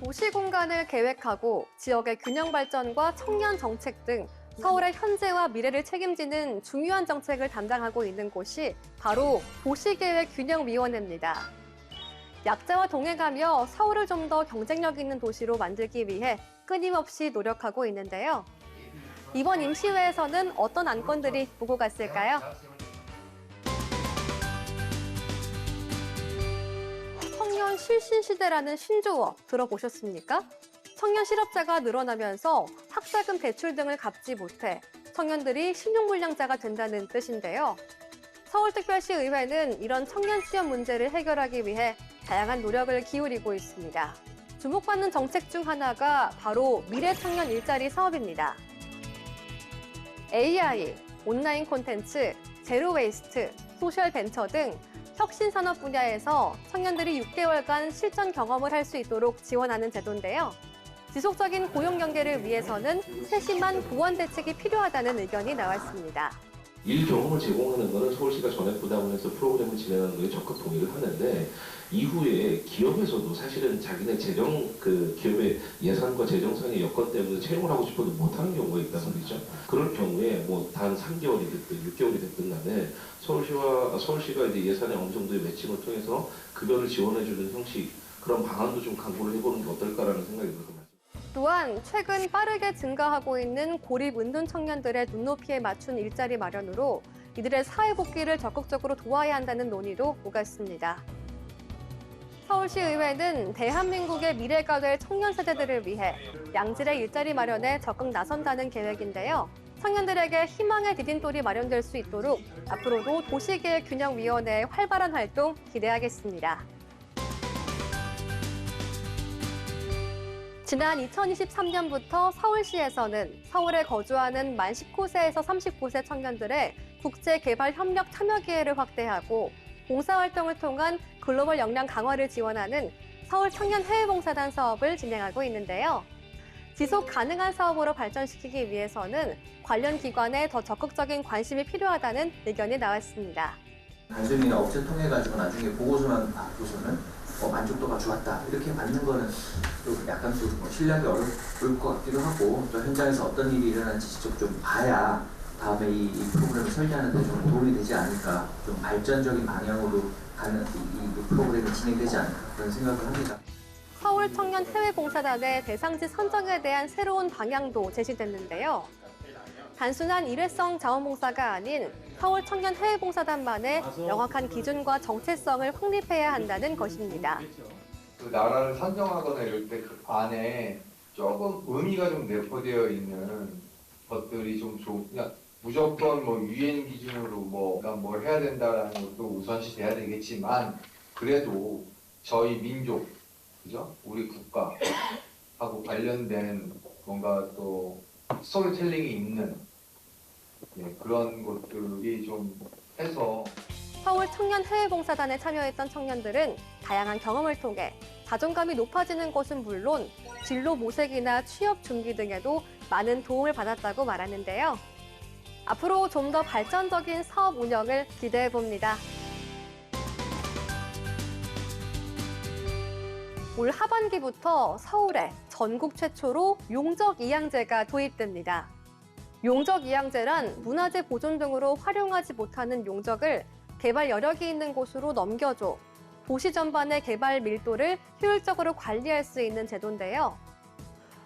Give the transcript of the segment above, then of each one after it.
도시 공간을 계획하고 지역의 균형 발전과 청년 정책 등 서울의 현재와 미래를 책임지는 중요한 정책을 담당하고 있는 곳이 바로 도시계획균형위원회입니다. 약자와 동행하며 서울을 좀 더 경쟁력 있는 도시로 만들기 위해 끊임없이 노력하고 있는데요. 이번 임시회에서는 어떤 안건들이 보고 갔을까요? 청년 실신시대라는 신조어 들어보셨습니까? 청년 실업자가 늘어나면서 학자금 대출 등을 갚지 못해 청년들이 신용불량자가 된다는 뜻인데요. 서울특별시 의회는 이런 청년 취업 문제를 해결하기 위해 다양한 노력을 기울이고 있습니다. 주목받는 정책 중 하나가 바로 미래청년 일자리 사업입니다. AI, 온라인 콘텐츠, 제로웨이스트, 소셜벤처 등 혁신 산업 분야에서 청년들이 6개월간 실전 경험을 할 수 있도록 지원하는 제도인데요. 지속적인 고용 연계를 위해서는 세심한 보완 대책이 필요하다는 의견이 나왔습니다. 일 경험을 제공하는 것은 서울시가 전액 부담을 해서 프로그램을 진행하는 것에 적극 동의를 하는데, 이후에 기업에서도 사실은 자기네 기업의 예산과 재정상의 여건 때문에 채용을 하고 싶어도 못하는 경우가 있단 말이죠. 그럴 경우에 뭐 단 3개월이 됐든 6개월이 됐든 간에 서울시가 이제 예산의 어느 정도의 매칭을 통해서 급여를 지원해주는 형식, 그런 방안도 좀 강구를 해보는 게 어떨까라는 생각이 들어요. 또한 최근 빠르게 증가하고 있는 고립 은둔 청년들의 눈높이에 맞춘 일자리 마련으로 이들의 사회 복귀를 적극적으로 도와야 한다는 논의도 오갔습니다. 서울시 의회는 대한민국의 미래가 될 청년 세대들을 위해 양질의 일자리 마련에 적극 나선다는 계획인데요. 청년들에게 희망의 디딤돌이 마련될 수 있도록 앞으로도 도시계획균형위원회의 활발한 활동 기대하겠습니다. 지난 2023년부터 서울시에서는 서울에 거주하는 만 19세에서 39세 청년들의 국제개발협력 참여 기회를 확대하고 봉사활동을 통한 글로벌 역량 강화를 지원하는 서울 청년 해외봉사단 사업을 진행하고 있는데요. 지속 가능한 사업으로 발전시키기 위해서는 관련 기관에 더 적극적인 관심이 필요하다는 의견이 나왔습니다. 단순히 업체 통해가지고 나중에 보고서만 받고서는 만족도가 좋았다 이렇게 받는 거는 좀 약간 좀 신뢰하기 어려울 것 같기도 하고, 또 현장에서 어떤 일이 일어나는지 직접 좀 봐야 다음에 이 프로그램을 설계하는 데 좀 도움이 되지 않을까, 좀 발전적인 방향으로 가는 이 프로그램이 진행되지 않을까 그런 생각을 합니다. 서울 청년 해외봉사단의 대상지 선정에 대한 새로운 방향도 제시됐는데요. 단순한 일회성 자원봉사가 아닌 서울 청년 해외봉사단만의 명확한 기준과 정체성을 확립해야 한다는 것입니다. 그 나라를 선정하거나 이럴 때 그 안에 조금 의미가 좀 내포되어 있는 것들이 좀 그냥 무조건 뭐 유엔 기준으로 뭘 해야 된다라는 것도 우선시 돼야 되겠지만, 그래도 저희 민족, 그죠? 우리 국가하고 관련된 뭔가 또 스토리텔링이 있는 그런 것들이 좀 해서. 서울 청년 해외봉사단에 참여했던 청년들은 다양한 경험을 통해 자존감이 높아지는 것은 물론 진로 모색이나 취업 준비 등에도 많은 도움을 받았다고 말하는데요. 앞으로 좀 더 발전적인 사업 운영을 기대해 봅니다. 올 하반기부터 서울에 전국 최초로 용적이양제가 도입됩니다. 용적이양제란 문화재 보존 등으로 활용하지 못하는 용적을 개발 여력이 있는 곳으로 넘겨줘 도시 전반의 개발 밀도를 효율적으로 관리할 수 있는 제도인데요.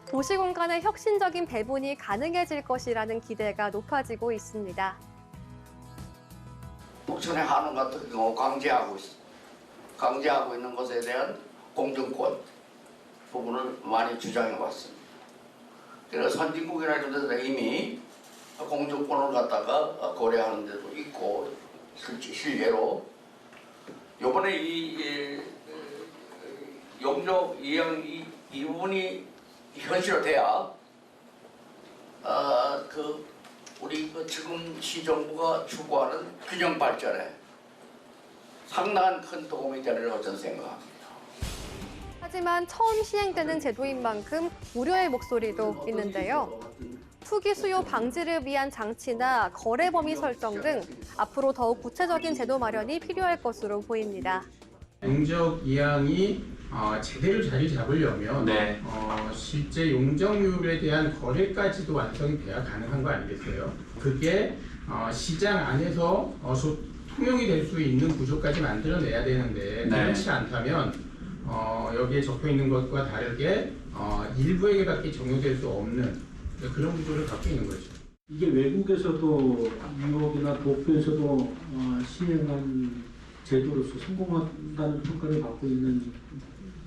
도시 공간의 혁신적인 배분이 가능해질 것이라는 기대가 높아지고 있습니다. 북촌의 한원 같은 경우 강제하고 있는 것에 대한 공정권 부분을 많이 주장해 왔습니다. 그래서 선진국이나 이런 데서 이미 공정권을 갖다가 고려하는 데도 있고, 실례로 이번에 이 용적 이양 이 부분이 현실화돼야 우리 지금 시정부가 추구하는 균형 발전에 상당한 큰 도움이 되리라고 저는 생각합니다. 하지만 처음 시행되는 제도인 만큼 우려의 목소리도 있는데요. 투기 수요 방지를 위한 장치나 거래 범위 설정 등 앞으로 더욱 구체적인 제도 마련이 필요할 것으로 보입니다. 용적 이양이 제대로 자리 잡으려면 네. 실제 용적률에 대한 거래까지도 완성이 돼야 가능한 거 아니겠어요? 그게 시장 안에서 통용이 될 수 있는 구조까지 만들어내야 되는데 네. 그렇지 않다면 여기에 적혀 있는 것과 다르게 일부에게밖에 적용될 수 없는 그런 구조를 갖고 있는 거죠. 이게 외국에서도 뉴욕이나 도쿄에서도 시행한 제도로서 성공한다는 평가를 받고 있는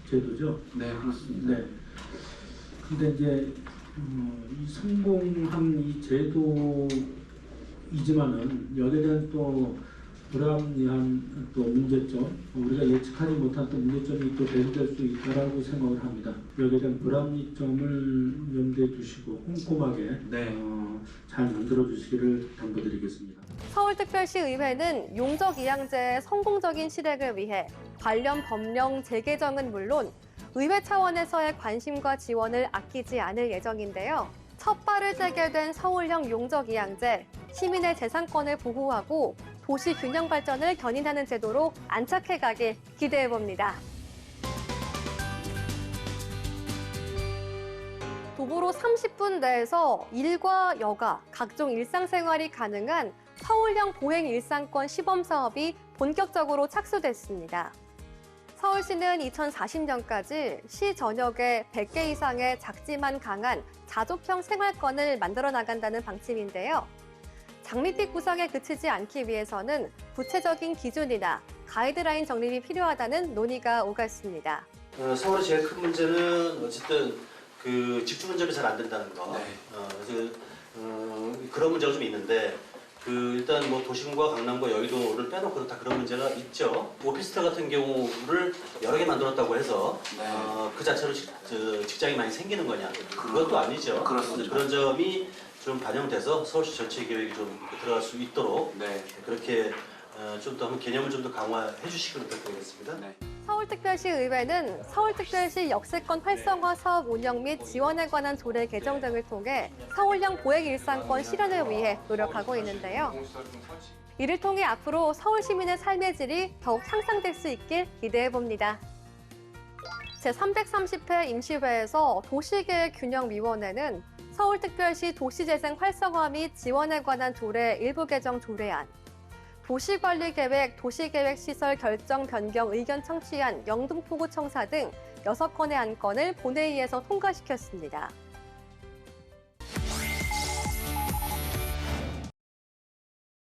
제도죠. 네, 그렇습니다. 네. 근데 이제 이 성공한 이 제도이지만은 여기에 대한 또 불합리한 또 문제점, 우리가 예측하지 못한 또 문제점이 또 대두될 수 있다라고 생각을 합니다. 여기에 대한 불합리점을 염두에 두시고 꼼꼼하게 네. 잘 만들어 주시기를 당부드리겠습니다. 서울특별시 의회는 용적이양제의 성공적인 실행을 위해 관련 법령 재개정은 물론 의회 차원에서의 관심과 지원을 아끼지 않을 예정인데요. 첫 발을 떼게 된 서울형 용적이양제, 시민의 재산권을 보호하고 도시 균형 발전을 견인하는 제도로 안착해 가길 기대해 봅니다. 도보로 30분 내에서 일과 여가, 각종 일상생활이 가능한 서울형 보행 일상권 시범 사업이 본격적으로 착수됐습니다. 서울시는 2040년까지 시 전역에 100개 이상의 작지만 강한 자족형 생활권을 만들어 나간다는 방침인데요. 장밋빛 구성에 그치지 않기 위해서는 구체적인 기준이나 가이드라인 정립이 필요하다는 논의가 오갔습니다. 서울의 제일 큰 문제는 어쨌든 그 집중 건설이 잘 안 된다는 거. 네. 그래서 그런 문제가 좀 있는데 일단 뭐 도심과 강남과 여의도를 빼놓고 다 그런 문제가 있죠. 오피스텔 같은 경우를 여러 개 만들었다고 해서 네. 그 자체로 직장이 많이 생기는 거냐? 그것도 아니죠. 그렇습니다. 그런 점이 좀 반영돼서 서울시 전체 계획이 좀 들어갈 수 있도록 네. 그렇게 좀 더 개념을 좀 더 강화해 주시기를 부탁드리겠습니다. 네. 서울특별시 의회는 서울특별시 역세권 활성화 사업 운영 및 지원에 관한 조례 개정 등을 통해 서울형 보행 일상권 실현을 위해 노력하고 있는데요. 이를 통해 앞으로 서울 시민의 삶의 질이 더욱 향상될 수 있길 기대해 봅니다. 제330회 임시회에서 도시계획균형위원회는 서울특별시 도시재생 활성화 및 지원에 관한 조례 일부 개정 조례안, 도시관리계획, 도시계획시설 결정 변경 의견 청취안 영등포구청사 등 6건의 안건을 본회의에서 통과시켰습니다.